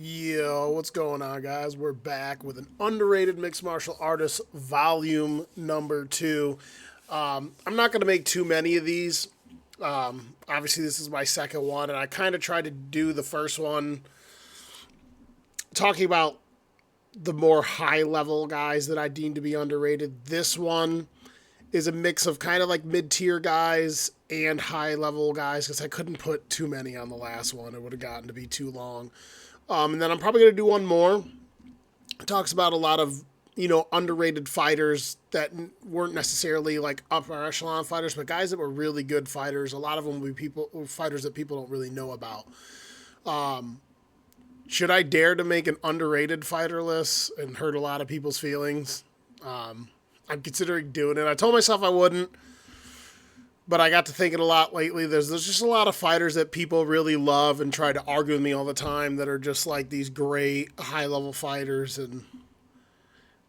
Yo, what's going on, guys? We're back with an underrated mixed martial artist volume number two. I'm not going to make too many of these. Obviously, this is my second one, and I kind of tried to do the first one talking about the more high level guys that I deem to be underrated. This one is a mix of kind of like mid tier guys and high level guys because I couldn't put too many on the last one. It would have gotten to be too long. And then I'm probably going to do one more. It talks about a lot of, underrated fighters that weren't necessarily like upper echelon fighters, but guys that were really good fighters. A lot of them will be fighters that people don't really know about. Should I dare to make an underrated fighter list and hurt a lot of people's feelings? I'm considering doing it. I told myself I wouldn't, but I got to thinking a lot lately. There's just a lot of fighters that people really love and try to argue with me all the time that are just like these great high level fighters, and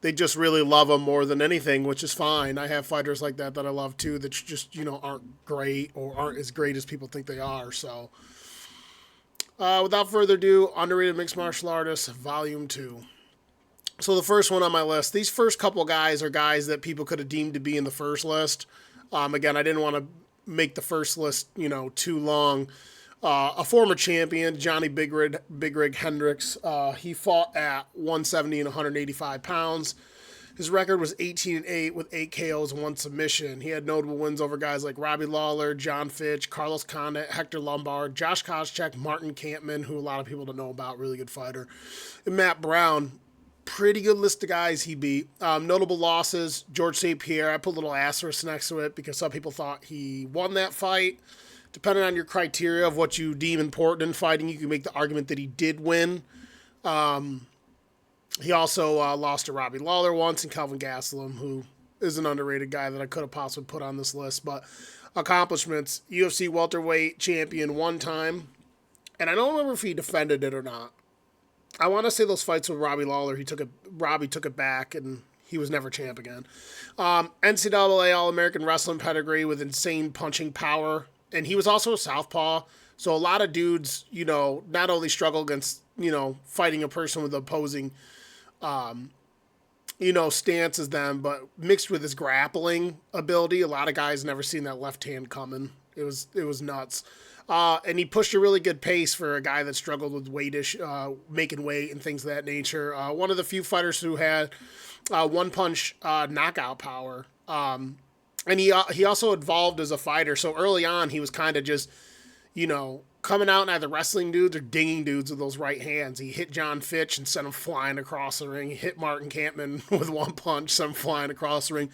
they just really love them more than anything, which is fine. I have fighters like that I love too that just aren't great or aren't as great as people think they are. So without further ado, underrated mixed martial artists, volume two. So the first one on my list, these first couple guys are guys that people could have deemed to be in the first list. Again, I didn't want to make the first list, too long. A former champion, Johnny Big Rig Hendricks. He fought at 170 and 185 pounds. His record was 18-8 with 8 KOs and 1 submission. He had notable wins over guys like Robbie Lawler, John Fitch, Carlos Condit, Hector Lombard, Josh Koscheck, Martin Kampman, who a lot of people don't know about, really good fighter, and Matt Brown. Pretty good list of guys he beat. Notable losses, George St. Pierre. I put a little asterisk next to it because some people thought he won that fight. Depending on your criteria of what you deem important in fighting, you can make the argument that he did win. He also lost to Robbie Lawler once and Calvin Gastelum, who is an underrated guy that I could have possibly put on this list. But accomplishments, UFC welterweight champion one time. And I don't remember if he defended it or not. I want to say those fights with Robbie Lawler, Robbie took it back, and he was never champ again. NCAA All-American Wrestling pedigree with insane punching power, and he was also a southpaw. So a lot of dudes, not only struggle against, fighting a person with opposing, stance as them, but mixed with his grappling ability, a lot of guys never seen that left hand coming. It was nuts. And he pushed a really good pace for a guy that struggled with making weight and things of that nature. One of the few fighters who had one punch knockout power. And he also evolved as a fighter. So early on, he was kind of just, coming out and either wrestling dudes or dinging dudes with those right hands. He hit John Fitch and sent him flying across the ring. He hit Martin Kampman with one punch, sent him flying across the ring.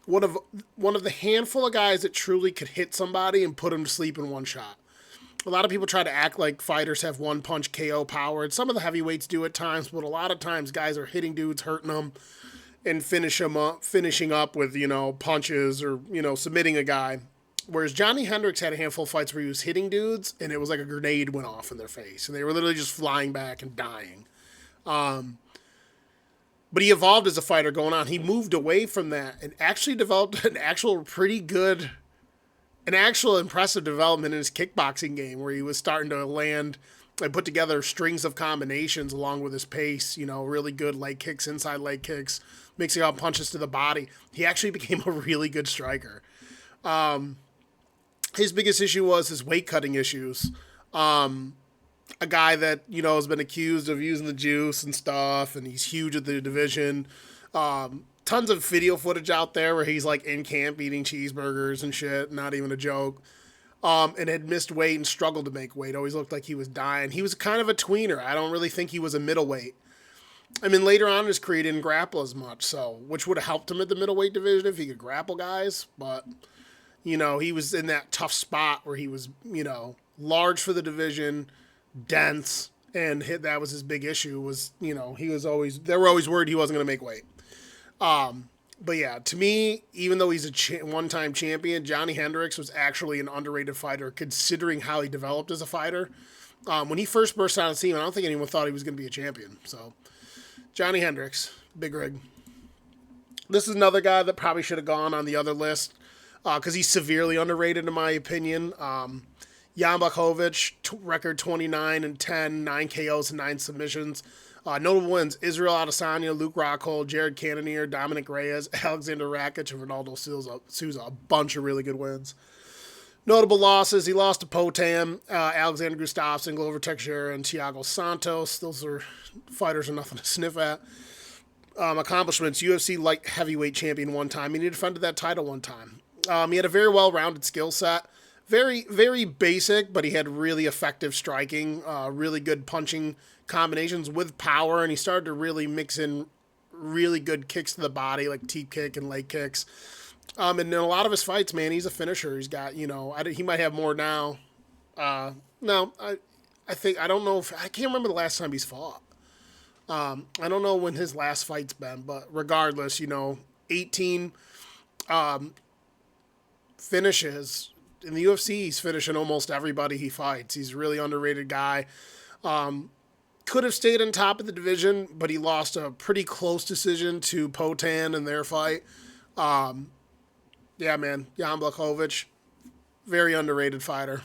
One of the handful of guys that truly could hit somebody and put him to sleep in one shot. A lot of people try to act like fighters have one punch KO power, and some of the heavyweights do at times, but a lot of times guys are hitting dudes, hurting them, and finishing up with, punches or, submitting a guy. Whereas Johnny Hendricks had a handful of fights where he was hitting dudes, and it was like a grenade went off in their face, and they were literally just flying back and dying. But he evolved as a fighter going on. He moved away from that and actually developed an actual impressive development in his kickboxing game where he was starting to land and put together strings of combinations along with his pace, really good leg kicks, inside leg kicks, mixing up punches to the body. He actually became a really good striker. His biggest issue was his weight cutting issues. A guy that, has been accused of using the juice and stuff, and he's huge at the division. Tons of video footage out there where he's like in camp eating cheeseburgers and shit, not even a joke. And had missed weight and struggled to make weight. Always looked like he was dying. He was kind of a tweener. I don't really think he was a middleweight. I mean, later on in his career, he didn't grapple as much, which would have helped him at the middleweight division if he could grapple guys. But, he was in that tough spot where he was, large for the division, dense, and that was his big issue was, they were always worried he wasn't going to make weight. But yeah, to me, even though he's a one-time champion, Johnny Hendricks was actually an underrated fighter considering how he developed as a fighter. When he first burst on the scene, I don't think anyone thought he was going to be a champion. So, Johnny Hendricks, Big Rig. This is another guy that probably should have gone on the other list because he's severely underrated in my opinion. Jan Blachowicz, record 29-10, 9 KOs and 9 submissions. Notable wins: Israel Adesanya, Luke Rockhold, Jared Cannonier, Dominic Reyes, Alexander Rakic, and Ronaldo Souza. A bunch of really good wins. Notable losses: he lost to Potam, Alexander Gustafsson, Glover Teixeira, and Thiago Santos. Those are fighters are nothing to sniff at. Accomplishments: UFC light heavyweight champion one time, and he defended that title one time. He had a very well-rounded skill set. Very, very basic, but he had really effective striking, really good punching combinations with power, and he started to really mix in really good kicks to the body, like teep kick and leg kicks. And in a lot of his fights, man, he's a finisher. He's got, he might have more now. No, I don't know I can't remember the last time he's fought. I don't know when his last fight's been, but regardless, 18 finishes. In the UFC, he's finishing almost everybody he fights. He's a really underrated guy. Could have stayed on top of the division, but he lost a pretty close decision to Potan in their fight. Yeah, man, Jan Blachowicz, very underrated fighter.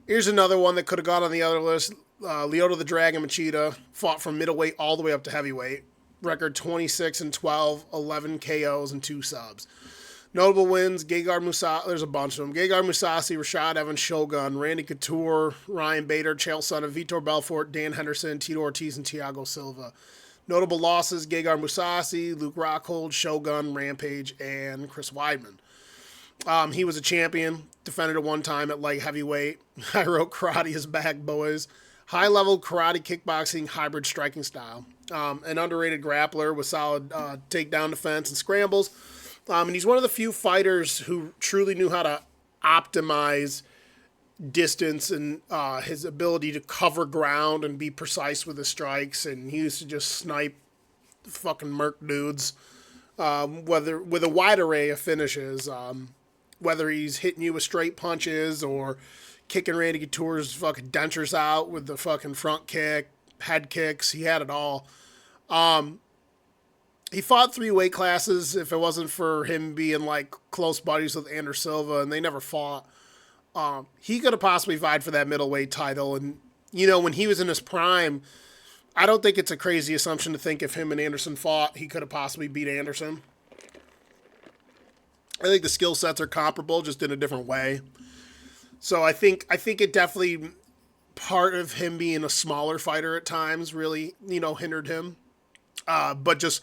Here's another one that could have gone on the other list. Lyoto the Dragon Machida fought from middleweight all the way up to heavyweight. Record 26-12, 11 KOs and 2 subs. Notable wins: Gegard Mousasi. There's a bunch of them. Gegard Mousasi, Rashad Evans, Shogun, Randy Couture, Ryan Bader, Chael Sonnen, Vitor Belfort, Dan Henderson, Tito Ortiz, and Thiago Silva. Notable losses: Gegard Mousasi, Luke Rockhold, Shogun, Rampage, and Chris Weidman. He was a champion, defended at one time at light heavyweight. I wrote karate is back, boys. High-level karate kickboxing hybrid striking style. An underrated grappler with solid takedown defense and scrambles. And he's one of the few fighters who truly knew how to optimize distance and his ability to cover ground and be precise with his strikes. And he used to just snipe fucking merc dudes, whether with a wide array of finishes. Whether he's hitting you with straight punches or kicking Randy Couture's fucking dentures out with the fucking front kick, head kicks, he had it all. He fought 3 weight classes if it wasn't for him being like close buddies with Anderson Silva, and they never fought. He could have possibly vied for that middleweight title. And, when he was in his prime, I don't think it's a crazy assumption to think if him and Anderson fought, he could have possibly beat Anderson. I think the skill sets are comparable, just in a different way. So I think it definitely, part of him being a smaller fighter at times really, hindered him. But just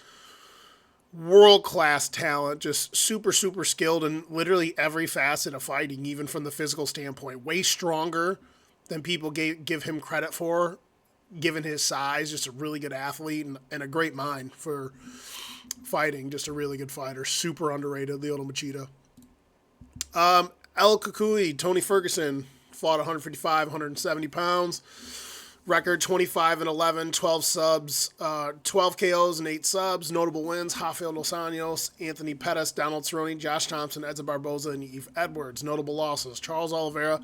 world-class talent, just super, super skilled in literally every facet of fighting, even from the physical standpoint. Way stronger than people give him credit for, given his size. Just a really good athlete and a great mind for fighting. Just a really good fighter. Super underrated, Lyoto Machida. El Kukui, Tony Ferguson, fought 155, 170 pounds. Record 25-11, 12 subs, 12 KOs and 8 subs. Notable wins: Rafael Dos Anjos, Anthony Pettis, Donald Cerrone, Josh Thompson, Edson Barboza, and Yves Edwards. Notable losses: Charles Oliveira,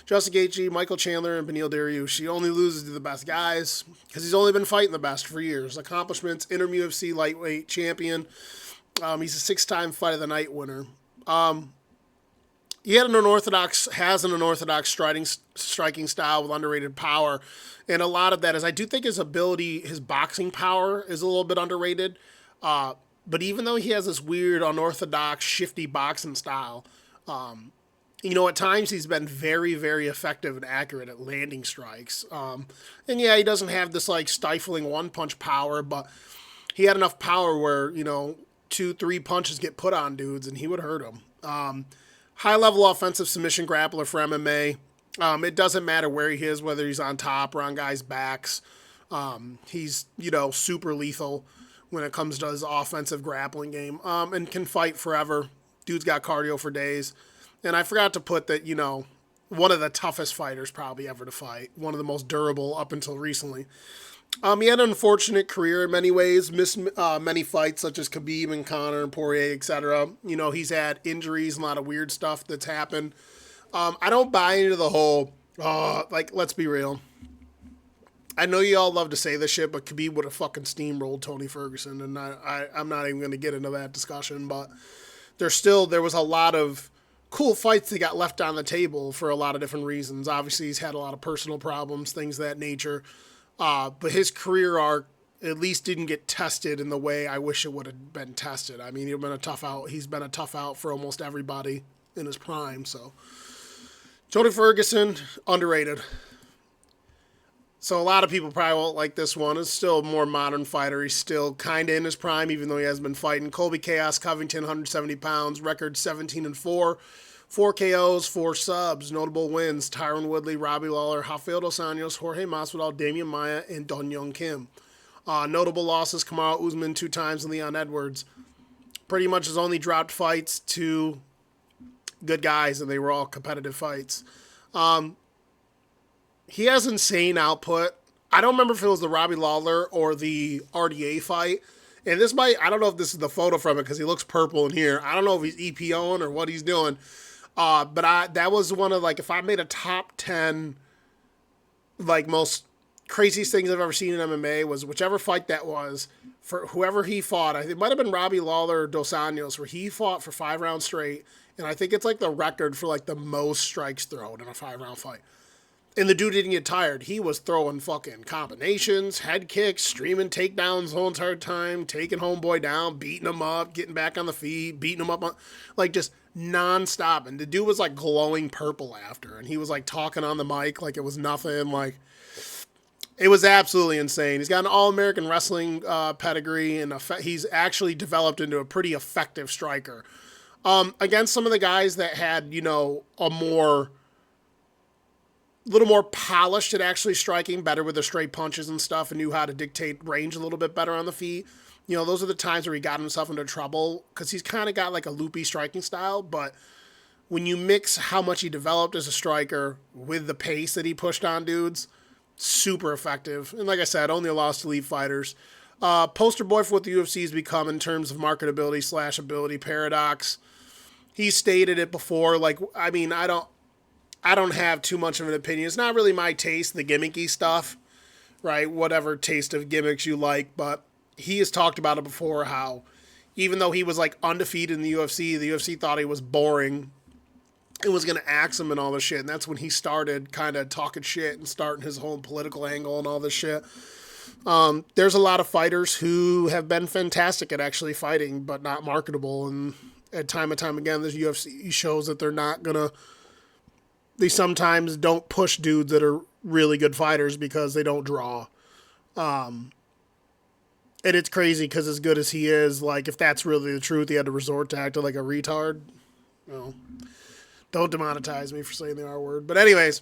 Justin Gaethje, Michael Chandler, and Beneil Dariush. He only loses to the best guys because he's only been fighting the best for years. Accomplishments: interim UFC lightweight champion. He's a 6-time Fight of the Night winner. He has an unorthodox striking style with underrated power. And a lot of that is, I do think his ability, his boxing power is a little bit underrated. But even though he has this weird, unorthodox, shifty boxing style, at times he's been very, very effective and accurate at landing strikes. And yeah, he doesn't have this like stifling one-punch power, but he had enough power where, 2-3 punches get put on dudes and he would hurt them. High-level offensive submission grappler for MMA. It doesn't matter where he is, whether he's on top or on guys' backs. He's, super lethal when it comes to his offensive grappling game, and can fight forever. Dude's got cardio for days. And I forgot to put that, one of the toughest fighters probably ever to fight. One of the most durable up until recently. He had an unfortunate career in many ways, missed many fights such as Khabib and Conor and Poirier, etc. He's had injuries and a lot of weird stuff that's happened. I don't buy into the whole, let's be real. I know you all love to say this shit, but Khabib would have fucking steamrolled Tony Ferguson, and I'm not even going to get into that discussion, but there was a lot of cool fights that got left on the table for a lot of different reasons. Obviously, he's had a lot of personal problems, things of that nature. But his career arc at least didn't get tested in the way I wish it would have been tested. I mean, he's been a tough out for almost everybody in his prime. So, Tony Ferguson, underrated. So a lot of people probably won't like this one. It's still a more modern fighter. He's still kind of in his prime, even though he hasn't been fighting. Colby Chaos Covington, 170 pounds, record 17-4, 4 KOs, 4 subs. Notable wins: Tyron Woodley, Robbie Lawler, Rafael Dos Anjos, Jorge Masvidal, Damian Maia, and Dong Young Kim. Notable losses: Kamaru Usman 2 times and Leon Edwards. Pretty much has only dropped fights to good guys, and they were all competitive fights. He has insane output. I don't remember if it was the Robbie Lawler or the RDA fight. And I don't know if this is the photo from it because he looks purple in here. I don't know if he's EPOing or what he's doing. But that was one of, like, if I made a top 10, like, most craziest things I've ever seen in MMA, was whichever fight that was, for whoever he fought. It might have been Robbie Lawler or Dos Anjos, where he fought for 5 rounds straight. And I think it's, like, the record for, like, the most strikes thrown in a 5-round fight. And the dude didn't get tired. He was throwing fucking combinations, head kicks, streaming takedowns the whole entire time, taking homeboy down, beating him up, getting back on the feet, beating him up, like, just nonstop. And the dude was, like, glowing purple after. And he was, like, talking on the mic like it was nothing. Like, it was absolutely insane. He's got an All-American Wrestling pedigree, and he's actually developed into a pretty effective striker. Against some of the guys that had, a little more polished at actually striking, better with the straight punches and stuff, and knew how to dictate range a little bit better on the feet. Those are the times where he got himself into trouble, because he's kind of got like a loopy striking style. But when you mix how much he developed as a striker with the pace that he pushed on dudes, super effective. And like I said, only a loss to elite fighters. Poster boy for what the UFC has become in terms of marketability / ability paradox. He stated it before. Like, I mean, I don't have too much of an opinion. It's not really my taste, the gimmicky stuff, right? Whatever taste of gimmicks you like. But he has talked about it before, how even though he was like undefeated in the UFC thought he was boring and was going to axe him and all this shit. And that's when he started kind of talking shit and starting his whole political angle and all this shit. There's a lot of fighters who have been fantastic at actually fighting, but not marketable. And time and time again, this UFC shows that they're not going to, they sometimes don't push dudes that are really good fighters because they don't draw. And it's crazy because as good as he is, like, if that's really the truth, he had to resort to acting like a retard. Don't demonetize me for saying the R word. But anyways,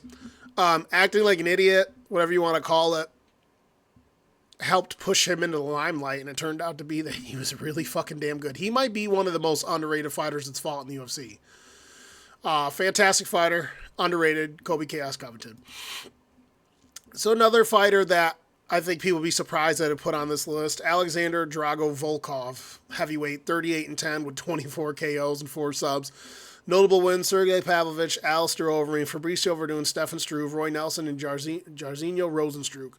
acting like an idiot, whatever you want to call it, helped push him into the limelight, and it turned out to be that he was really fucking damn good. He might be one of the most underrated fighters that's fought in the UFC. Fantastic fighter, underrated, Colby Chaos Covington. So another fighter that I think people will be surprised that I put on this list, Alexander Drago Volkov, heavyweight, 38-10 with 24 KOs and 4 subs. Notable wins: Sergey Pavlovich, Alistair Overeem, Fabricio Verdun, Stefan Struve, Roy Nelson, and Jairzinho Rosenstruck.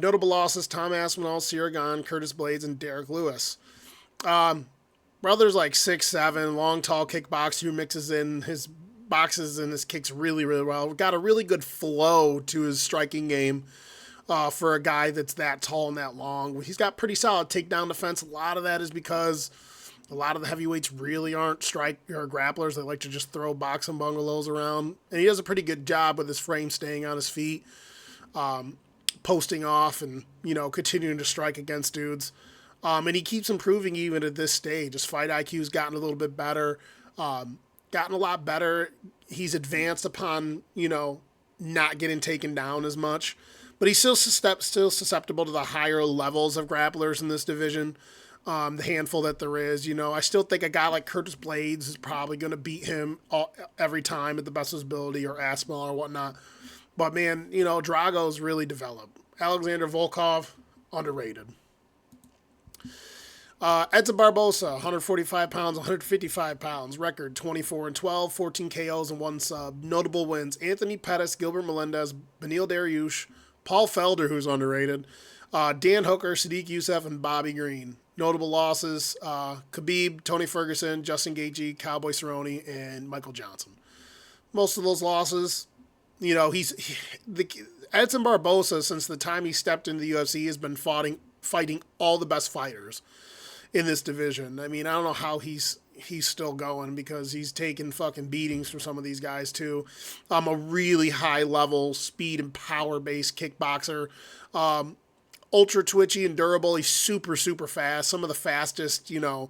Notable losses: Tom Aspinall, Cyril Gahn, Curtis Blades, and Derek Lewis. Brother's like 6'7", long, tall kickboxer who mixes in his boxes and his kicks really, really well. Got a really good flow to his striking game for a guy that's that tall and that long. He's got pretty solid takedown defense. A lot of that is because a lot of the heavyweights really aren't grapplers. They like to just throw boxing bungalows around. And he does a pretty good job with his frame staying on his feet, posting off and, continuing to strike against dudes. And he keeps improving even at this stage. His fight IQ's gotten a little bit better, gotten a lot better. He's advanced upon, not getting taken down as much. But he's still susceptible to the higher levels of grapplers in this division, the handful that there is. I still think a guy like Curtis Blades is probably going to beat him every time at the best of his ability, or Aspinall or whatnot. But, man, Drago's really developed. Alexander Volkov, underrated. Edson Barbosa, 145 pounds, 155 pounds. Record, 24-12, 14 KOs and 1 sub. Notable wins: Anthony Pettis, Gilbert Melendez, Beneil Dariush, Paul Felder, who's underrated, Dan Hooker, Sadiq Youssef, and Bobby Green. Notable losses, Khabib, Tony Ferguson, Justin Gaethje, Cowboy Cerrone, and Michael Johnson. Most of those losses, Edson Barboza, since the time he stepped into the UFC, has been fighting all the best fighters in this division. I mean, I don't know how he's still going because he's taking fucking beatings from some of these guys too. A really high level speed and power based kickboxer. Ultra twitchy and durable. He's super, super fast. Some of the fastest, the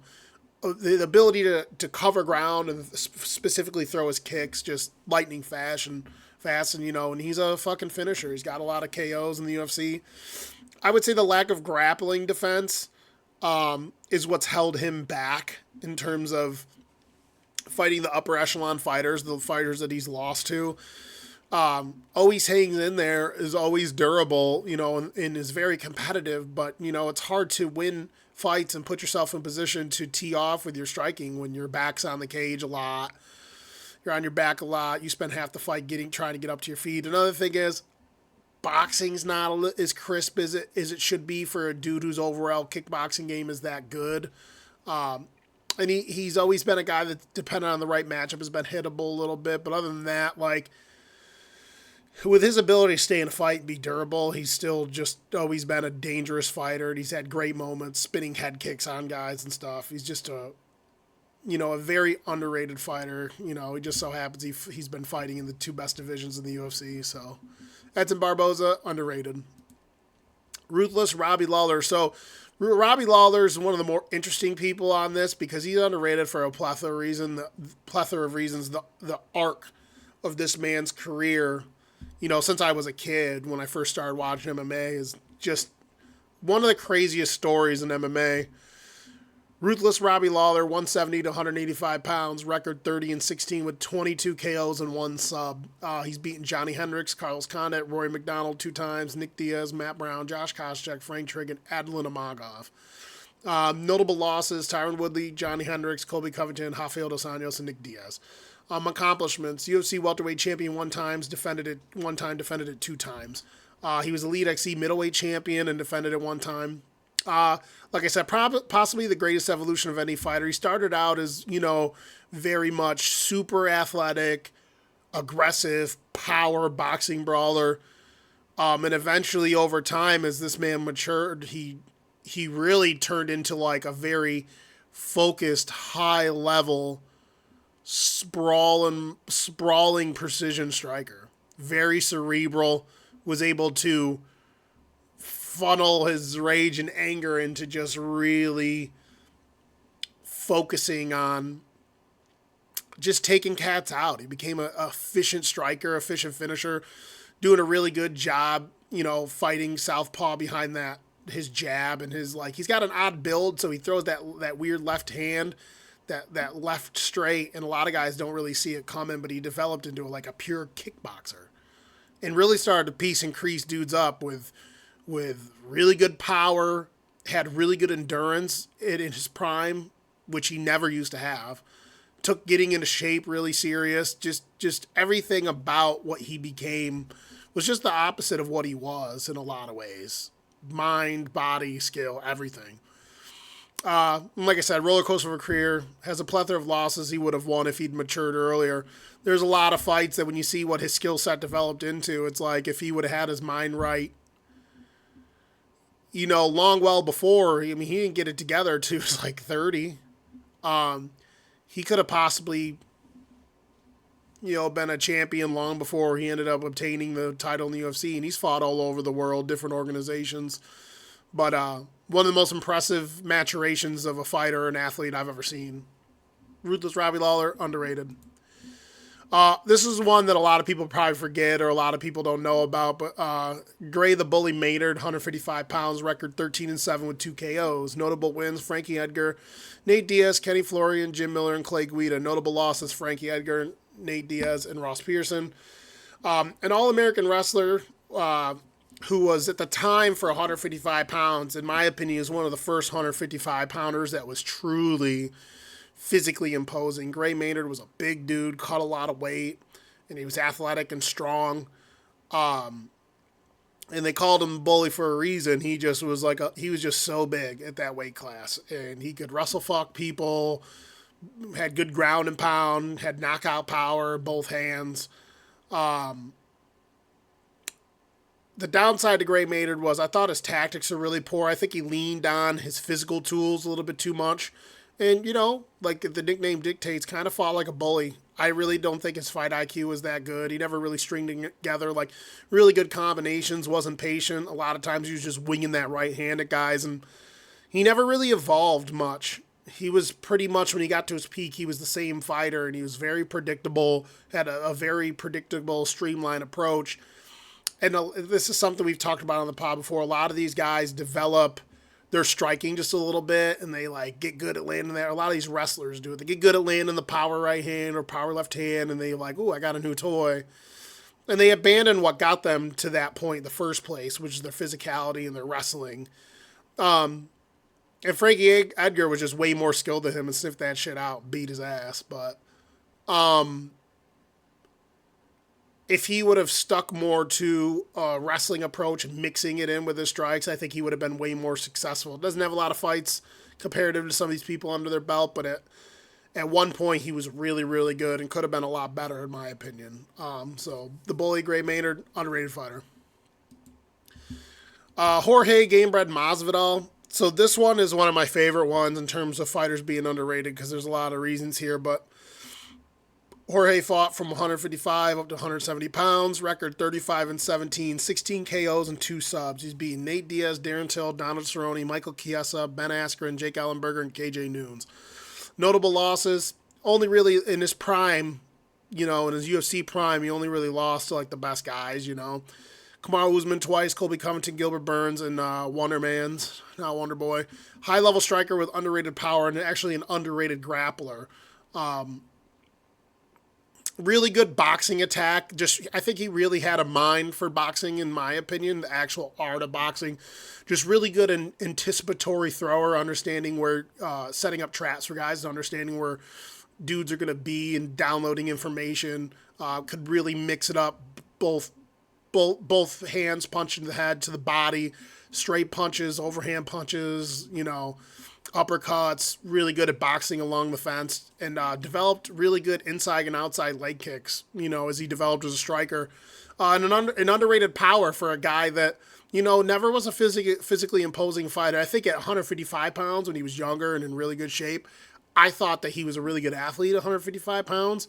ability to cover ground and specifically throw his kicks just lightning fast and and he's a fucking finisher. He's got a lot of KOs in the UFC. I would say the lack of grappling defense is what's held him back in terms of fighting the upper echelon fighters, the fighters that he's lost to. Always hangs in there, is always durable, and is very competitive, but, it's hard to win fights and put yourself in position to tee off with your striking when your back's on the cage a lot. You're on your back a lot. You spend half the fight trying to get up to your feet. Another thing is, boxing's not as crisp as it should be for a dude whose overall kickboxing game is that good. And he's always been a guy that, depending on the right matchup, has been hittable a little bit. But other than that, with his ability to stay in a fight and be durable, he's still just always been a dangerous fighter. And he's had great moments, spinning head kicks on guys and stuff. He's just a very underrated fighter. He just so happens he's been fighting in the two best divisions in the UFC. So Edson Barboza, underrated. Ruthless Robbie Lawler. So Robbie Lawler is one of the more interesting people on this because he's underrated for a plethora of reasons. The arc of this man's career, since I was a kid, when I first started watching MMA, is just one of the craziest stories in MMA. Ruthless Robbie Lawler, 170 to 185 pounds, record 30-16 with 22 KOs and 1 sub. He's beaten Johnny Hendricks, Carlos Condit, Rory McDonald 2 times, Nick Diaz, Matt Brown, Josh Koscheck, Frank Trigg, and Adlan Amagov. Notable losses, Tyron Woodley, Johnny Hendricks, Colby Covington, Rafael Dos Anjos, and Nick Diaz. Accomplishments, UFC welterweight champion 1 time, defended it 2 times. He was a lead XC middleweight champion and defended it 1 time. Like I said, possibly the greatest evolution of any fighter. He started out as, very much super athletic, aggressive, power, boxing brawler. And eventually over time, as this man matured, he really turned into a very focused, high level, sprawling precision striker. Very cerebral, was able to funnel his rage and anger into just really focusing on just taking cats out. He became a efficient striker, efficient finisher, doing a really good job, fighting southpaw behind his jab and he's got an odd build, so he throws that weird left hand, that left straight, and a lot of guys don't really see it coming, but he developed into a pure kickboxer and really started to piece and crease dudes up with really good power, had really good endurance in his prime, which he never used to have. Took getting into shape really serious. Just everything about what he became was just the opposite of what he was in a lot of ways. Mind, body, skill, everything. Like I said, roller coaster of a career, has a plethora of losses he would have won if he'd matured earlier. There's a lot of fights that when you see what his skill set developed into, it's like if he would have had his mind right, long well before, he didn't get it together till he was 30. He could have possibly, been a champion long before he ended up obtaining the title in the UFC, and he's fought all over the world, different organizations. But one of the most impressive maturations of a fighter and athlete I've ever seen. Ruthless Robbie Lawler, underrated. This is one that a lot of people probably forget or a lot of people don't know about, but Gray the Bully Maynard, 155 pounds, record 13-7 with 2 KOs. Notable wins, Frankie Edgar, Nate Diaz, Kenny Florian, Jim Miller, and Clay Guida. Notable losses, Frankie Edgar, Nate Diaz, and Ross Pearson. An All-American wrestler who was at the time for 155 pounds, in my opinion, is one of the first 155 pounders that was truly physically imposing. Gray Maynard was a big dude, caught a lot of weight, and he was athletic and strong. and they called him bully for a reason. He just was like he was just so big at that weight class, and he could wrestle fuck people, had good ground and pound, had knockout power, both hands. The downside to Gray Maynard was I thought his tactics were really poor. I think he leaned on his physical tools a little bit too much. And, like the nickname dictates, kind of fought like a bully. I really don't think his fight IQ was that good. He never really stringed together like really good combinations, wasn't patient. A lot of times he was just winging that right hand at guys, and he never really evolved much. He was pretty much, when he got to his peak, he was the same fighter, and he was very predictable, had a very predictable, streamlined approach. And this is something we've talked about on the pod before. A lot of these guys develop their striking just a little bit, and they like get good at landing there. A lot of these wrestlers do it. They get good at landing the power right hand or power left hand, and they like, ooh, I got a new toy. And they abandon what got them to that point in the first place, which is their physicality and their wrestling. And Frankie Edgar was just way more skilled than him and sniffed that shit out and beat his ass. But if he would have stuck more to a wrestling approach and mixing it in with his strikes, I think he would have been way more successful. Doesn't have a lot of fights comparative to some of these people under their belt, but at one point he was really, really good and could have been a lot better in my opinion. So the bully, Gray Maynard, underrated fighter. Jorge Gamebred Masvidal. So this one is one of my favorite ones in terms of fighters being underrated because there's a lot of reasons here, but Jorge fought from 155 up to 170 pounds, record 35-17, 16 KOs and 2 subs. He's beaten Nate Diaz, Darren Till, Donald Cerrone, Michael Chiesa, Ben Askren, Jake Ellenberger, and KJ Noons. Notable losses, only really in his prime, in his UFC prime, he only really lost to like the best guys, Kamaru Usman twice, Colby Covington, Gilbert Burns, and Wonder Man's, not Wonder Boy. High-level striker with underrated power and actually an underrated grappler. Really good boxing attack. I think he really had a mind for boxing, in my opinion, the actual art of boxing. Just really good anticipatory thrower, understanding where, setting up traps for guys, understanding where dudes are going to be and downloading information. Could really mix it up, both hands punching the head to the body, straight punches, overhand punches, uppercuts, really good at boxing along the fence, and developed really good inside and outside leg kicks, as he developed as a striker. And an underrated power for a guy that, never was a physically imposing fighter. I think at 155 pounds when he was younger and in really good shape, I thought that he was a really good athlete at 155 pounds,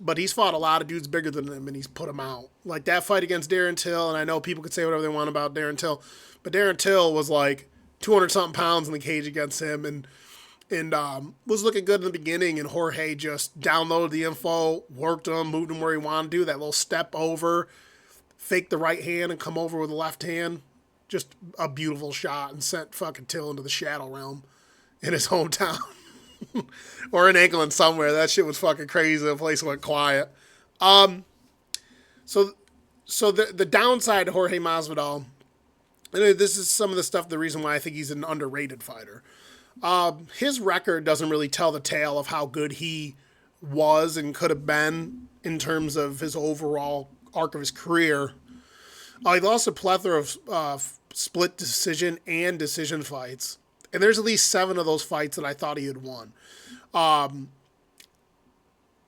but he's fought a lot of dudes bigger than him, and he's put them out. Like that fight against Darren Till, and I know people could say whatever they want about Darren Till, but Darren Till was like 200-something pounds in the cage against him, and was looking good in the beginning, and Jorge just downloaded the info, worked him, moved him where he wanted to do, that little step over, fake the right hand and come over with the left hand. Just a beautiful shot, and sent fucking Till into the shadow realm in his hometown. Or in England somewhere. That shit was fucking crazy. The place went quiet. So the downside to Jorge Masvidal, and this is some of the stuff, the reason why I think he's an underrated fighter. His record doesn't really tell the tale of how good he was and could have been in terms of his overall arc of his career. He lost a plethora of split decision and decision fights. And there's at least 7 of those fights that I thought he had won. And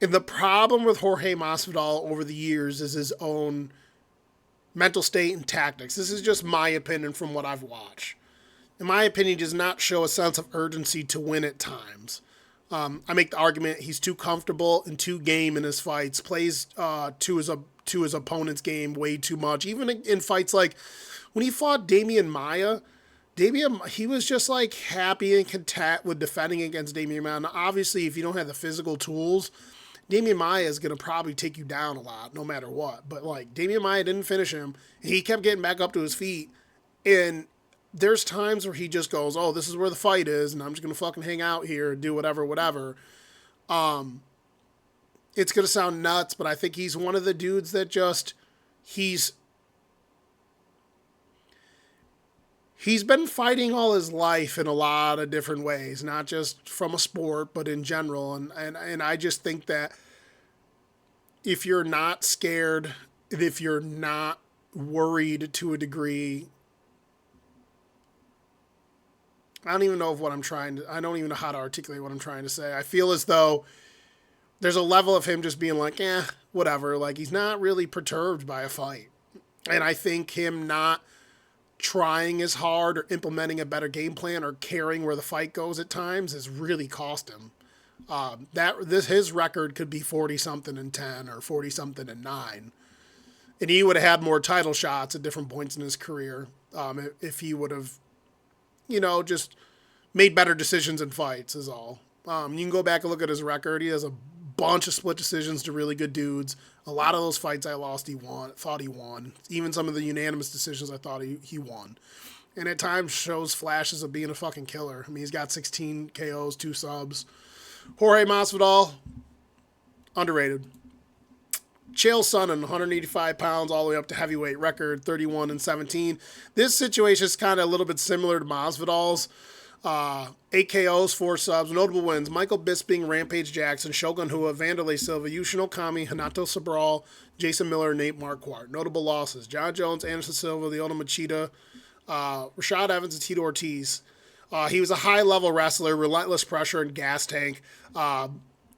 the problem with Jorge Masvidal over the years is his own mental state and tactics. This is just my opinion from what I've watched. In my opinion, he does not show a sense of urgency to win at times. I make the argument he's too comfortable and too game in his fights, plays to his opponent's game way too much. Even in fights like when he fought Damian Maia, he was just like happy and content with defending against Damian Maia. Now, obviously, if you don't have the physical tools, Damian Maia is going to probably take you down a lot, no matter what. But like Damian Maia didn't finish him. He kept getting back up to his feet. And there's times where he just goes, oh, this is where the fight is, and I'm just going to fucking hang out here and do whatever. It's going to sound nuts, but I think he's one of the dudes that just, he's been fighting all his life in a lot of different ways, not just from a sport, but in general. And I just think that if you're not scared, if you're not worried to a degree. I don't even know I don't even know how to articulate what I'm trying to say. I feel as though there's a level of him just being like, whatever. Like, he's not really perturbed by a fight. And I think him not trying as hard or implementing a better game plan or caring where the fight goes at times has really cost him. His record could be 40 something and 10 or 40 something and 9, and he would have had more title shots at different points in his career if he would have, just made better decisions in fights. Is all. You can go back and look at his record. He has a bunch of split decisions to really good dudes. A lot of those fights I lost, thought he won. Even some of the unanimous decisions I thought he won. And at times shows flashes of being a fucking killer. I mean, he's got 16 KOs, 2 subs. Jorge Masvidal, underrated. Chael Sonnen, 185 pounds, all the way up to heavyweight, record 31-17. This situation is kind of a little bit similar to Masvidal's. 8 KOs, 4 subs. Notable wins: Michael Bisping, Rampage Jackson, Shogun Rua, Vanderlei Silva, Yushin Okami, Hanato Sabral, Jason Miller, Nate Marquardt. Notable losses: John Jones, Anderson Silva, Lyoto Machida, Rashad Evans, and Tito Ortiz. He was a high-level wrestler, relentless pressure and gas tank.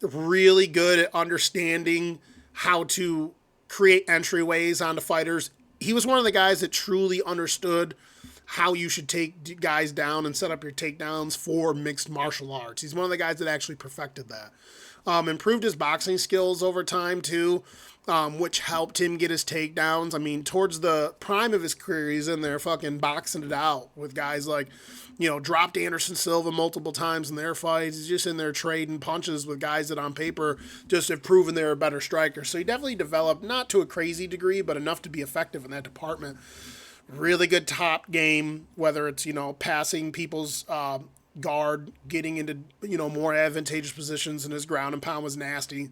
Really good at understanding how to create entryways onto fighters. He was one of the guys that truly understood how you should take guys down and set up your takedowns for mixed martial arts. He's one of the guys that actually perfected that. Improved his boxing skills over time, too, which helped him get his takedowns. I mean, towards the prime of his career, he's in there fucking boxing it out with guys like, dropped Anderson Silva multiple times in their fights. He's just in there trading punches with guys that on paper just have proven they're a better striker. So he definitely developed, not to a crazy degree, but enough to be effective in that department. Really good top game, whether it's, passing people's guard, getting into, more advantageous positions, and his ground and pound was nasty.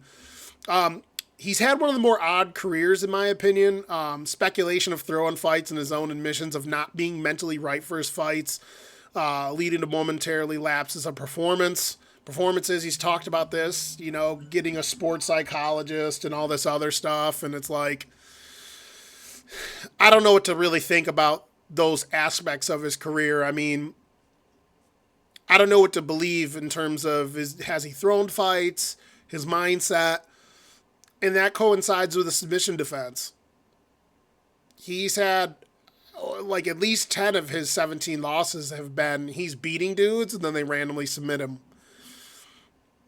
He's had one of the more odd careers, in my opinion. Speculation of throwing fights and his own admissions of not being mentally right for his fights, leading to momentarily lapses of performances. He's talked about this, getting a sports psychologist and all this other stuff. And it's like, I don't know what to really think about those aspects of his career. I mean, I don't know what to believe in terms of has he thrown fights, his mindset, and that coincides with the submission defense. He's had like at least 10 of his 17 losses have been he's beating dudes and then they randomly submit him.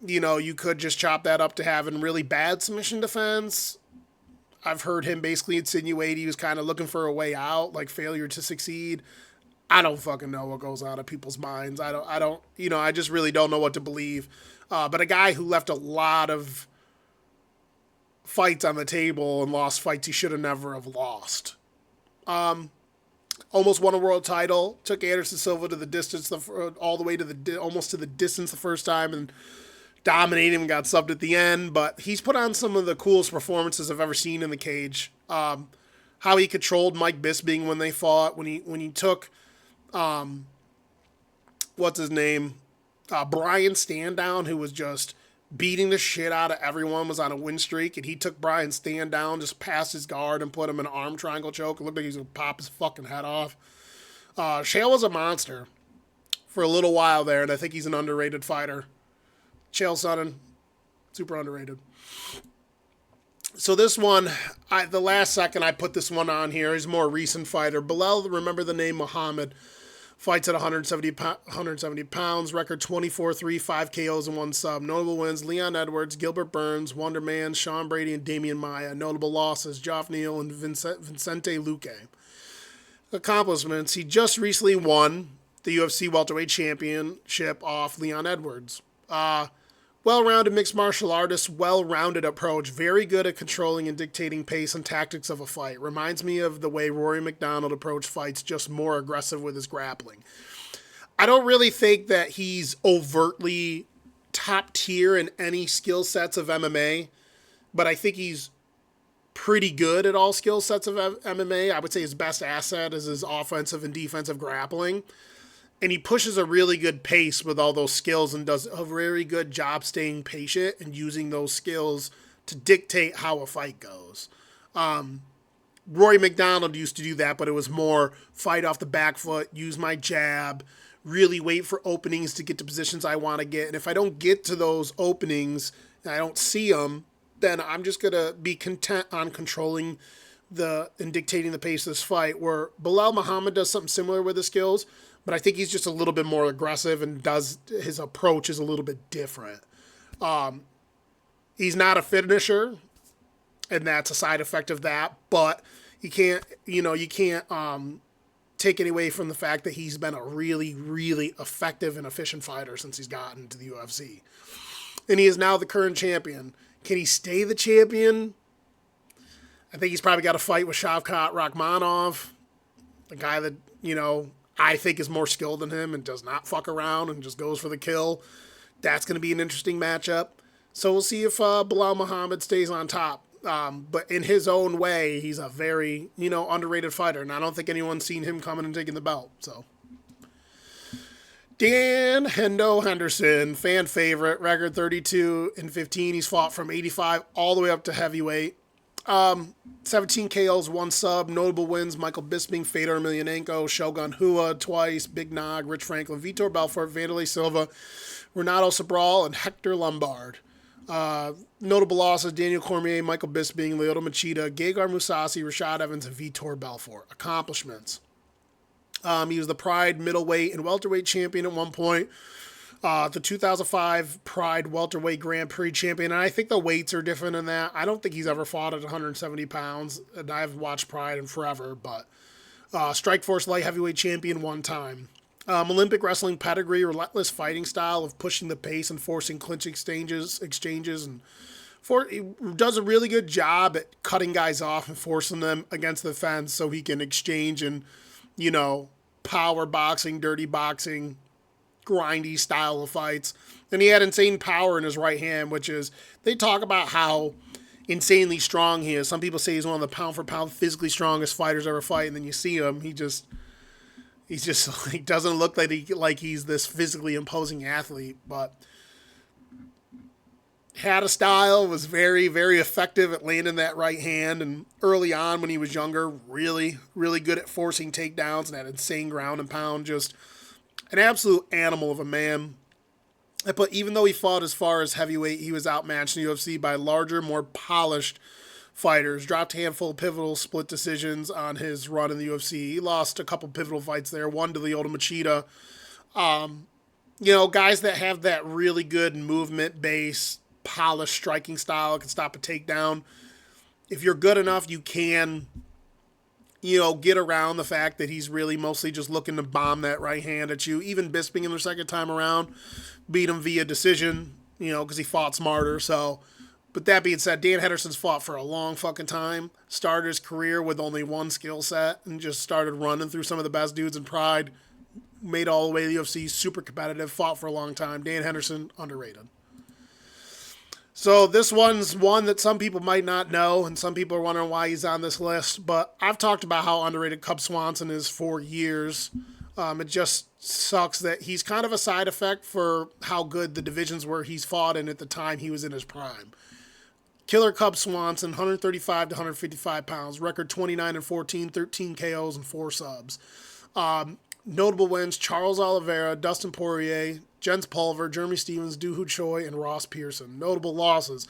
You could just chop that up to having really bad submission defense. I've heard him basically insinuate he was kind of looking for a way out, like failure to succeed. I don't fucking know what goes on in people's minds. I just really don't know what to believe. But a guy who left a lot of fights on the table and lost fights he should have never have lost. Almost won a world title, took Anderson Silva to the distance, all the way to almost to the distance the first time, and dominated him and got subbed at the end. But he's put on some of the coolest performances I've ever seen in the cage. How he controlled Mike Bisping when they fought, when he took, what's his name, Brian Standdown, who was just beating the shit out of everyone, was on a win streak, and he took Brian Standdown, just past his guard and put him in an arm triangle choke. It looked like he was going to pop his fucking head off. Chael was a monster for a little while there, and I think he's an underrated fighter. Chael Sonnen, super underrated. So this one, the last second I put this one on here, he's a more recent fighter. Bilal, remember the name Muhammad, fights at 170 pounds, record 24-3, 5 KOs and 1 sub. Notable wins: Leon Edwards, Gilbert Burns, Wonder Man, Sean Brady, and Damian Maia. Notable losses: Geoff Neal and Vicente Luque. Accomplishments: he just recently won the UFC welterweight championship off Leon Edwards. Well-rounded mixed martial artist, well-rounded approach, very good at controlling and dictating pace and tactics of a fight. Reminds me of the way Rory McDonald approached fights, just more aggressive with his grappling. I don't really think that he's overtly top tier in any skill sets of MMA, but I think he's pretty good at all skill sets of MMA. I would say his best asset is his offensive and defensive grappling. And he pushes a really good pace with all those skills and does a very good job staying patient and using those skills to dictate how a fight goes. Rory McDonald used to do that, but it was more fight off the back foot, use my jab, really wait for openings to get to positions I want to get. And if I don't get to those openings and I don't see them, then I'm just going to be content on controlling and dictating the pace of this fight, where Bilal Muhammad does something similar with his skills, but I think he's just a little bit more aggressive and his approach is a little bit different. He's not a finisher, and that's a side effect of that, but you can't take it away from the fact that he's been a really, really effective and efficient fighter since he's gotten to the UFC. And he is now the current champion. Can he stay the champion? I think he's probably got a fight with Shavkat Rakhmonov, a guy that, I think is more skilled than him and does not fuck around and just goes for the kill. That's going to be an interesting matchup. So we'll see if Bilal Muhammad stays on top. But in his own way, he's a very, underrated fighter. And I don't think anyone's seen him coming and taking the belt. So Dan Hendo Henderson, fan favorite, record 32-15. He's fought from 85 all the way up to heavyweight. 17 KOs, 1 sub, notable wins: Michael Bisping, Fedor Emelianenko, Shogun Rua twice, Big Nog, Rich Franklin, Vitor Belfort, Vanderlei Silva, Renato Sobral, and Hector Lombard. Notable losses: Daniel Cormier, Michael Bisping, Lyoto Machida, Gegard Mousasi, Rashad Evans, and Vitor Belfort. Accomplishments: he was the Pride middleweight and welterweight champion at one point. The 2005 Pride welterweight Grand Prix champion, and I think the weights are different in that. I don't think he's ever fought at 170 pounds, and I haven't watched Pride in forever, but Strikeforce light heavyweight champion one time. Olympic wrestling pedigree, relentless fighting style of pushing the pace and forcing clinch exchanges, and he does a really good job at cutting guys off and forcing them against the fence so he can exchange and, power boxing, dirty boxing, grindy style of fights. And he had insane power in his right hand, which is, they talk about how insanely strong he is. Some people say he's one of the pound for pound physically strongest fighters ever fight, and then you see him, he's just like, doesn't look like he's this physically imposing athlete, but had a style, was very, very effective at landing that right hand, and early on when he was younger, really, really good at forcing takedowns and had insane ground and pound, just an absolute animal of a man. But even though he fought as far as heavyweight, he was outmatched in the UFC by larger, more polished fighters. Dropped a handful of pivotal split decisions on his run in the UFC. He lost a couple pivotal fights there, one to Lyoto Machida. Guys that have that really good movement-based, polished striking style, can stop a takedown. If you're good enough, you can get around the fact that he's really mostly just looking to bomb that right hand at you. Even Bisping in the second time around beat him via decision, because he fought smarter. So, but that being said, Dan Henderson's fought for a long fucking time. Started his career with only one skill set and just started running through some of the best dudes in Pride. Made all the way to the UFC, super competitive, fought for a long time. Dan Henderson, underrated. So this one's one that some people might not know, and some people are wondering why he's on this list. But I've talked about how underrated Cub Swanson is for years. It just sucks that he's kind of a side effect for how good the divisions were he's fought in at the time he was in his prime. Killer Cub Swanson, 135 to 155 pounds, record 29-14, 13 KOs and 4 subs. Notable wins: Charles Oliveira, Dustin Poirier, Jens Pulver, Jeremy Stevens, Doo Ho Choi, and Ross Pearson. Notable losses: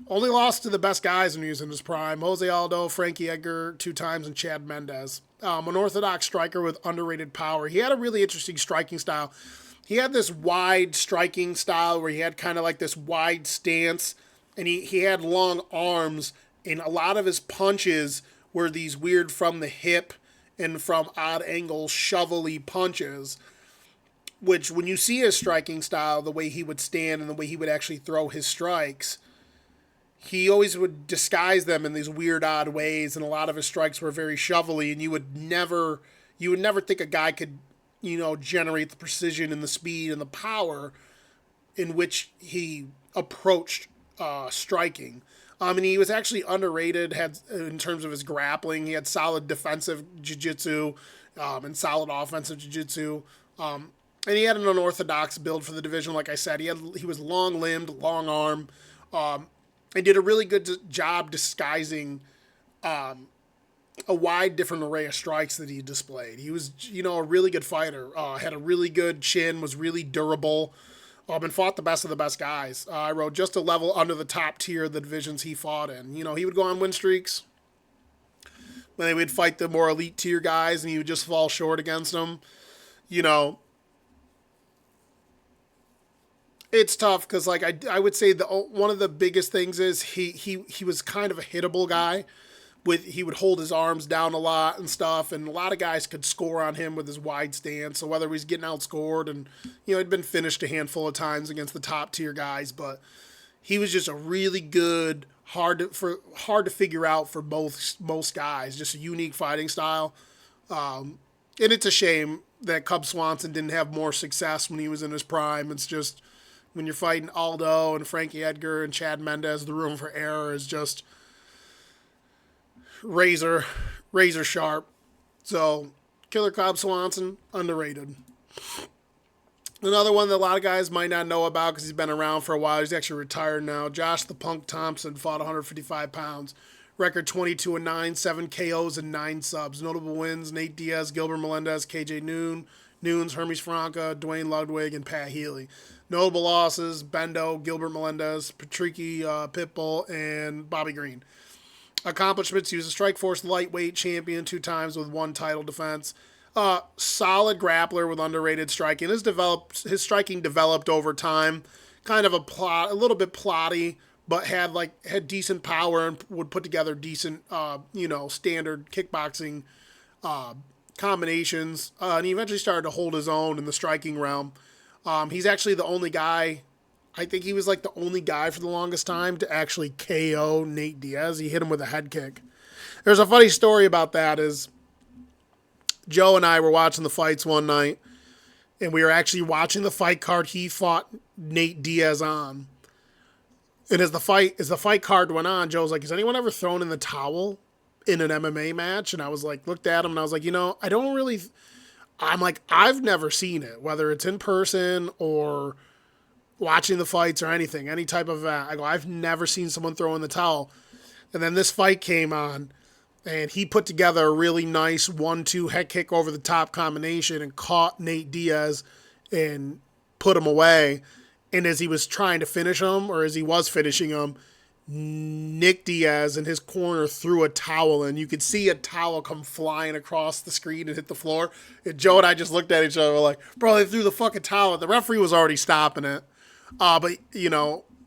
only lost to the best guys when he was in his prime: Jose Aldo, Frankie Edgar 2 times, and Chad Mendez. Unorthodox striker with underrated power. He had a really interesting striking style. He had this wide striking style where he had kind of like this wide stance, and he had long arms, and a lot of his punches were these weird from the hip and from odd angles, shovel-y punches, which when you see his striking style, the way he would stand and the way he would actually throw his strikes, he always would disguise them in these weird, odd ways, and a lot of his strikes were very shovel-y, and you would never think a guy could, generate the precision and the speed and the power in which he approached striking. And he was actually underrated in terms of his grappling. He had solid defensive jiu-jitsu and solid offensive jiu-jitsu. And he had an unorthodox build for the division. Like I said, he was long-limbed, long-arm, and did a really good job disguising a wide different array of strikes that he displayed. He was, a really good fighter. Had a really good chin, was really durable, and fought the best of the best guys. I wrote just a level under the top tier of the divisions he fought in. He would go on win streaks when they would fight the more elite tier guys, and he would just fall short against them. You know, it's tough because, like, I would say one of the biggest things is he was kind of a hittable guy. He would hold his arms down a lot and stuff, and a lot of guys could score on him with his wide stance. So whether he's getting outscored, and he'd been finished a handful of times against the top tier guys, but he was just a really good, hard to figure out for most guys. Just a unique fighting style, and it's a shame that Cub Swanson didn't have more success when he was in his prime. It's just when you're fighting Aldo and Frankie Edgar and Chad Mendez, the room for error is just razor sharp. So Killer Cobb Swanson, underrated. Another one that a lot of guys might not know about because he's been around for a while. He's actually retired now. Josh the Punk Thompson fought 155 pounds. Record 22-9, 7 KOs and 9 subs. Notable wins: Nate Diaz, Gilbert Melendez, KJ Nunes, Hermes Franca, Dwayne Ludwig, and Pat Healy. Notable losses: Bendo, Gilbert Melendez, Patricky Pitbull, and Bobby Green. Accomplishments: he was a Strikeforce lightweight champion 2 times with 1 title defense. Solid grappler with underrated striking. His striking developed over time. Kind of a little bit plotty, but had decent power and would put together decent, standard kickboxing combinations. And he eventually started to hold his own in the striking realm. He's actually the only guy. I think he was like the only guy for the longest time to actually KO Nate Diaz. He hit him with a head kick. There's a funny story about that is Joe and I were watching the fights one night, and we were actually watching the fight card he fought Nate Diaz on. And as the fight card went on, Joe was like, has anyone ever thrown in the towel in an MMA match? And I was like, looked at him and I was like, I don't really, I'm like, I've never seen it, whether it's in person or watching the fights or anything, any type of event. I go, I've never seen someone throw in the towel. And then this fight came on, and he put together a really nice 1-2 head kick over the top combination and caught Nate Diaz and put him away. And as he was trying to finish him, or as he was finishing him, Nick Diaz in his corner threw a towel, and you could see a towel come flying across the screen and hit the floor. And Joe and I just looked at each other like, bro, they threw the fucking towel. The referee was already stopping it. But,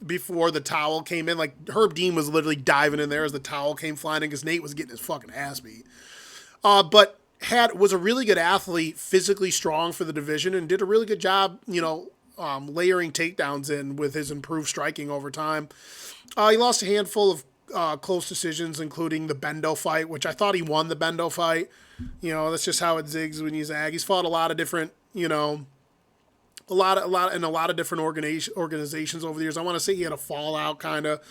before the towel came in, like Herb Dean was literally diving in there as the towel came flying in because Nate was getting his fucking ass beat. But was a really good athlete, physically strong for the division, and did a really good job, layering takedowns in with his improved striking over time. He lost a handful of close decisions, including the Bendo fight, which I thought he won the Bendo fight. That's just how it zigs when you zag. He's fought a lot of different, a lot of different organizations over the years. I want to say he had a fallout kind of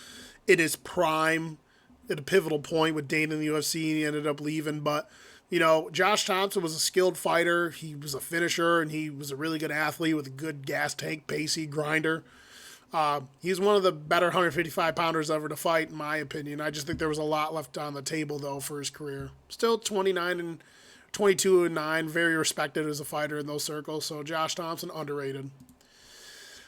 in his prime at a pivotal point with Dana in the UFC, and he ended up leaving. But, Josh Thompson was a skilled fighter. He was a finisher, and he was a really good athlete with a good gas tank, pacey grinder. He's one of the better 155-pounders ever to fight, in my opinion. I just think there was a lot left on the table, though, for his career. Still 22-9, very respected as a fighter in those circles. So Josh Thompson, underrated.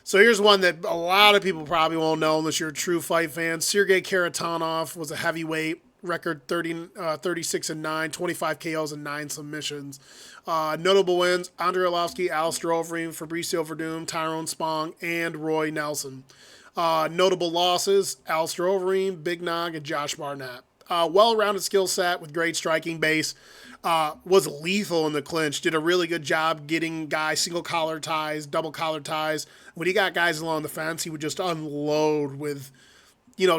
So here's one that a lot of people probably won't know unless you're a true fight fan. Sergey Karatanov was a heavyweight, record 36-9, 25 KOs and 9 submissions. Notable wins: Andrei Arlovsky, Alistair Overeem, Fabricio Verdum, Tyrone Spong, and Roy Nelson. Notable losses: Alistair Overeem, Big Nog, and Josh Barnett. Well-rounded skill set with great striking base. Was lethal in the clinch. Did a really good job getting guys single collar ties, double collar ties. When he got guys along the fence, he would just unload with,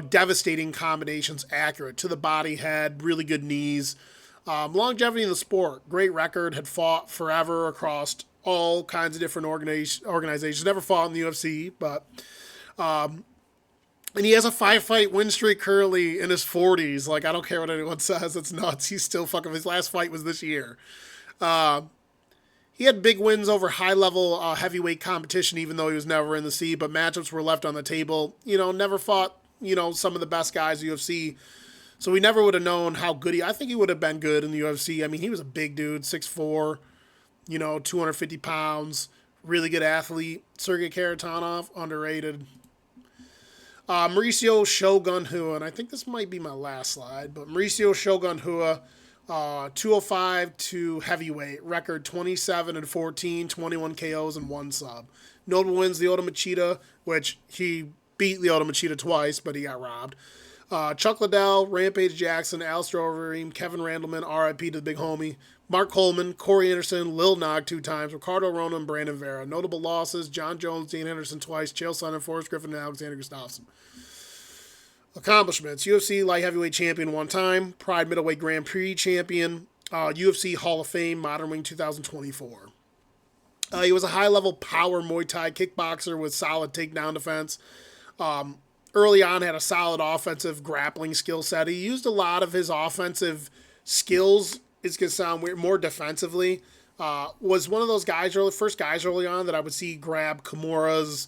devastating combinations, accurate to the body, head, really good knees. Longevity in the sport, great record, had fought forever across all kinds of different organizations. Never fought in the UFC, but and he has a 5-fight win streak currently in his 40s. Like, I don't care what anyone says. It's nuts. He's still fucking... His last fight was this year. He had big wins over high-level heavyweight competition, even though he was never in the C, but matchups were left on the table. Never fought, some of the best guys UFC. So we never would have known how good I think he would have been good in the UFC. I mean, he was a big dude, 6'4", 250 pounds, really good athlete. Sergey Karatanov, underrated. Mauricio Shogun Hua, and I think this might be my last slide, but Mauricio Shogun Hua, 205 to heavyweight, record 27-14, 21 KOs and 1 sub. Notable wins, the Ultimate Cheetah, which he beat the Ultimate Cheetah twice, but he got robbed. Chuck Liddell, Rampage Jackson, Alistair Overeem, Kevin Randleman, RIP to the big homie, Mark Coleman, Corey Anderson, Lil Nog 2 times, Ricardo Rona, and Brandon Vera. Notable losses, John Jones, Dean Henderson twice, Chael Sonnen, Forrest Griffin, and Alexander Gustafsson. Accomplishments, UFC light heavyweight champion 1 time, Pride middleweight Grand Prix champion, UFC Hall of Fame, Modern Wing 2024. He was a high-level power Muay Thai kickboxer with solid takedown defense. Early on, had a solid offensive grappling skill set. He used a lot of his offensive skills, it's going to sound weird, more defensively. Was one of those guys, first guys early on that I would see grab Kimuras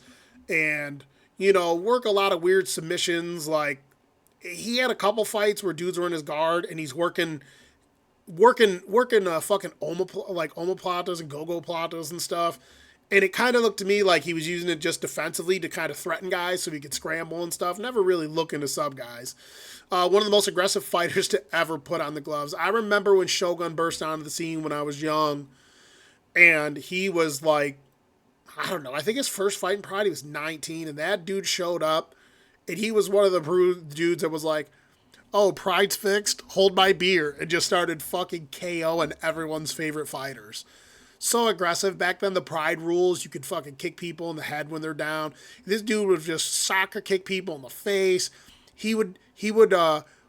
and, work a lot of weird submissions. Like, he had a couple fights where dudes were in his guard and he's working fucking omoplatas and go-go platas and stuff. And it kind of looked to me like he was using it just defensively to kind of threaten guys so he could scramble and stuff. Never really looking to sub guys. One of the most aggressive fighters to ever put on the gloves. I remember when Shogun burst onto the scene when I was young. And he was like, I don't know, I think his first fight in Pride, he was 19. And that dude showed up. And he was one of the dudes that was like, oh, Pride's fixed, hold my beer. And just started fucking KOing everyone's favorite fighters. So aggressive. Back then, the Pride rules, you could fucking kick people in the head when they're down. This dude would just soccer kick people in the face. He would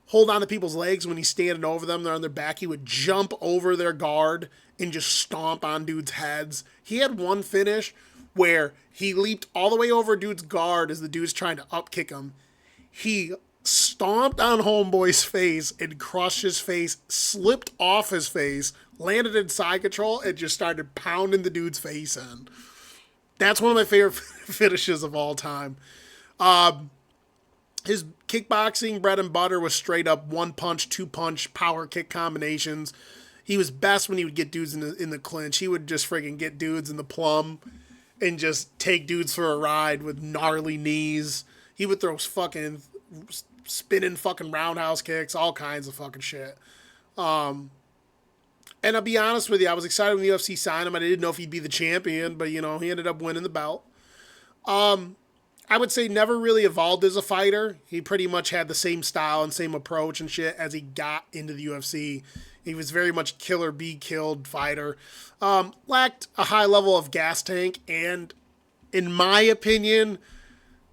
hold on to people's legs when he's standing over them. They're on their back. He would jump over their guard and just stomp on dudes' heads. He had one finish where he leaped all the way over a dude's guard as the dude's trying to upkick him. He stomped on homeboy's face and crushed his face, slipped off his face, landed in side control, and just started pounding the dude's face in. That's one of my favorite finishes of all time. His kickboxing bread and butter was straight up 1-punch, 2-punch power kick combinations. He was best when he would get dudes in the clinch. He would just friggin' get dudes in the plum and just take dudes for a ride with gnarly knees. He would throw fucking spinning fucking roundhouse kicks, all kinds of fucking shit. And I'll be honest with you, I was excited when the UFC signed him. I didn't know if he'd be the champion, but, he ended up winning the belt. I would say never really evolved as a fighter. He pretty much had the same style and same approach and shit as he got into the UFC. He was very much killer, be killed fighter. Lacked a high level of gas tank and, in my opinion,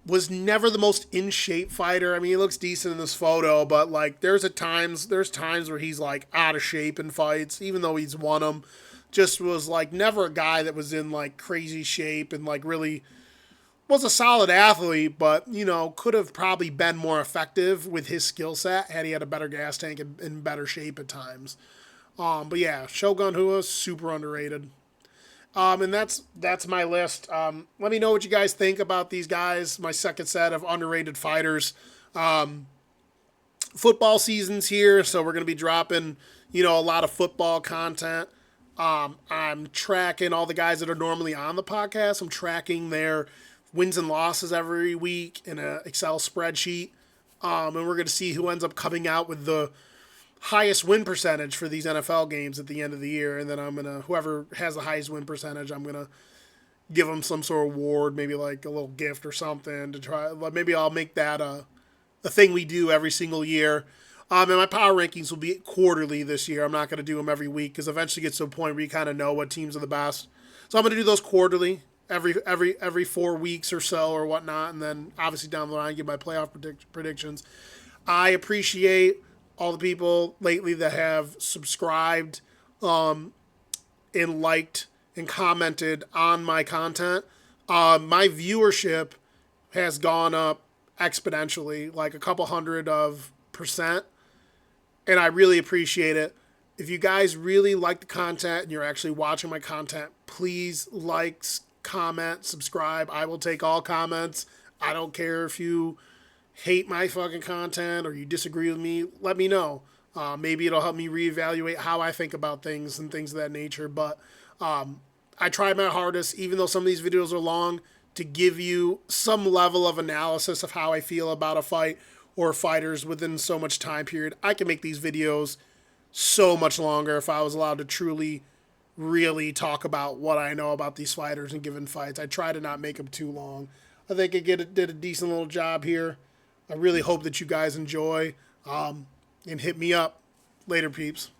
was never the most in shape fighter. I mean, he looks decent in this photo, but like there's times where he's like out of shape in fights, even though he's won them. Just was like never a guy that was in like crazy shape and like really was a solid athlete, but could have probably been more effective with his skill set had he had a better gas tank and in better shape at times. But yeah, Shogun Hua, super underrated. And that's my list. Let me know what you guys think about these guys. My second set of underrated fighters. Football season's here, so we're going to be dropping, a lot of football content. I'm tracking all the guys that are normally on the podcast. I'm tracking their wins and losses every week in an Excel spreadsheet. And we're going to see who ends up coming out with the highest win percentage for these NFL games at the end of the year. And then whoever has the highest win percentage, I'm going to give them some sort of award, maybe like a little gift or something to try. Maybe I'll make that a thing we do every single year. And my power rankings will be quarterly this year. I'm not going to do them every week because eventually it gets to a point where you kind of know what teams are the best. So I'm going to do those quarterly every 4 weeks or so or whatnot. And then obviously down the line, give my playoff predictions. I appreciate all the people lately that have subscribed and liked and commented on my content. My viewership has gone up exponentially, like a couple hundred of %. And I really appreciate it. If you guys really like the content and you're actually watching my content, please comment, subscribe. I will take all comments. I don't care if you hate my fucking content or you disagree with me, let me know. Maybe it'll help me reevaluate how I think about things and things of that nature. But I try my hardest, even though some of these videos are long, to give you some level of analysis of how I feel about a fight or fighters within so much time period. I can make these videos so much longer if I was allowed to truly, really talk about what I know about these fighters and given fights. I try to not make them too long. I think I did a decent little job here. I really hope that you guys enjoy and hit me up later, peeps.